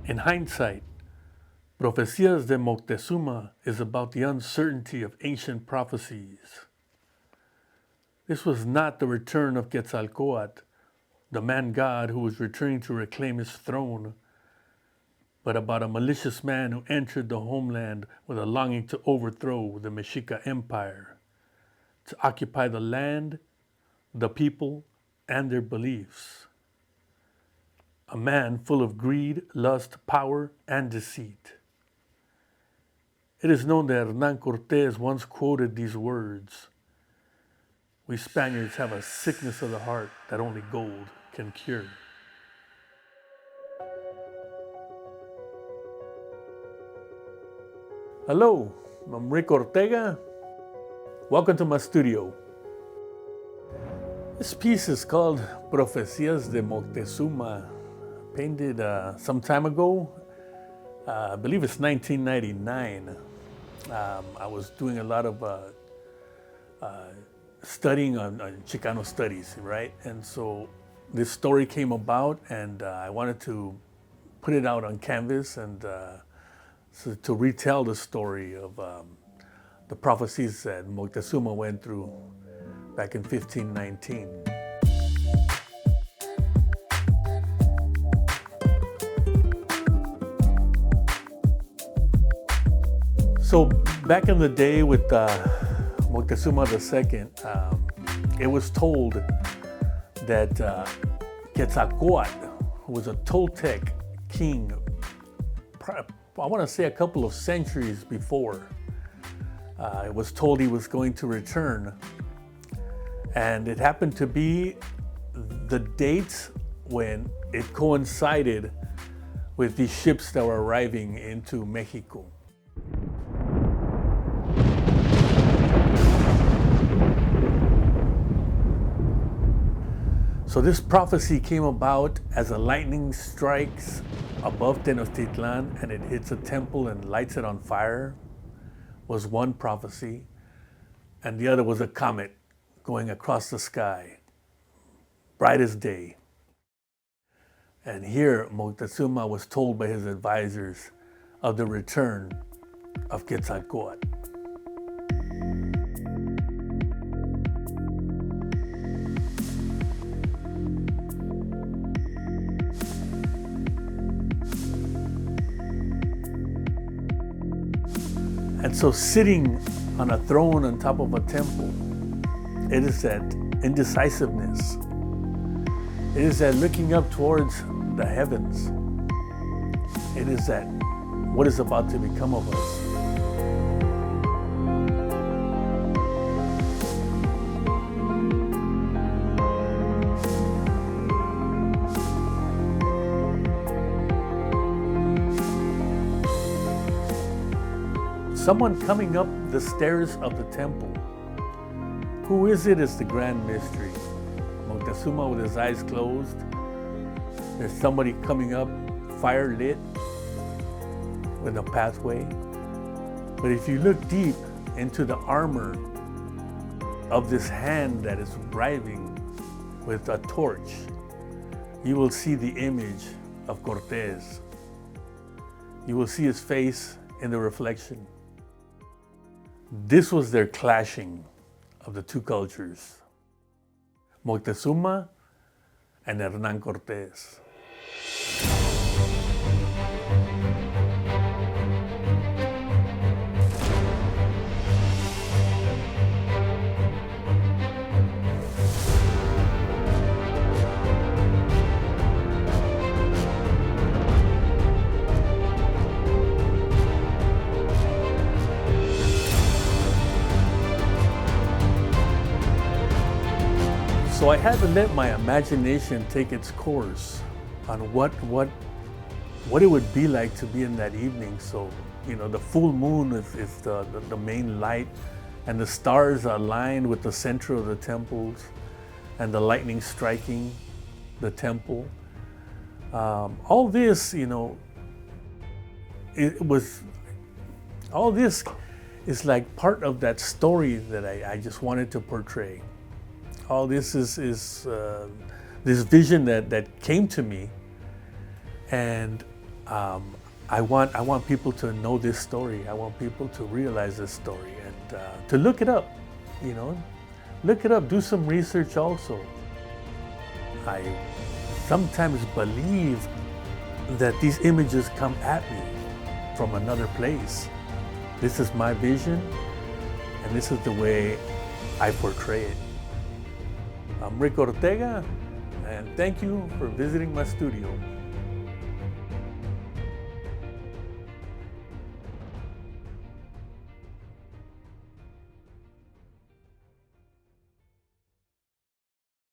In hindsight, Profecìas de Moctezuma is about the uncertainty of ancient prophecies. This was not the return of Quetzalcoatl, the man-god who was returning to reclaim his throne, but about a malicious man who entered the homeland with a longing to overthrow the Mexica Empire, to occupy the land, the people, and their beliefs. A man full of greed, lust, power, and deceit. It is known that Hernán Cortés once quoted these words: "We Spaniards have a sickness of the heart that only gold can cure." Hello, I'm Rick Ortega. Welcome to my studio. This piece is called Profecìas de Moctezuma, painted some time ago. I believe it's 1999. I was doing a lot of studying on Chicano studies, right? And so this story came about, and I wanted to put it out on canvas and so to retell the story of the prophecies that Moctezuma went through back in 1519. So back in the day with Moctezuma II, it was told that Quetzalcoatl, who was a Toltec king, I want to say a couple of centuries before, it was told he was going to return. And it happened to be the dates when it coincided with these ships that were arriving into Mexico. So this prophecy came about as a lightning strikes above Tenochtitlan and it hits a temple and lights it on fire, was one prophecy. And the other was a comet going across the sky, bright as day. And here Moctezuma was told by his advisors of the return of Quetzalcoatl. And so sitting on a throne on top of a temple, it is that indecisiveness. It is that looking up towards the heavens. It is that what is about to become of us. Someone coming up the stairs of the temple. Who is it is the grand mystery. Moctezuma with his eyes closed. There's somebody coming up, fire lit, with a pathway. But if you look deep into the armor of this hand that is driving with a torch, you will see the image of Cortés. You will see his face in the reflection. This was their clashing of the two cultures, Moctezuma and Hernán Cortés. So I had to let my imagination take its course on what it would be like to be in that evening. So, you know, the full moon is the main light, and the stars are aligned with the center of the temples, and the lightning striking the temple. All this, you know, all this is like part of that story that I just wanted to portray. All this is this vision that came to me, and I want people to know this story. I want people to realize this story and to look it up. You know, look it up. Do some research also. I sometimes believe that these images come at me from another place. This is my vision, and this is the way I portray it. I'm Rick Ortega, and thank you for visiting my studio.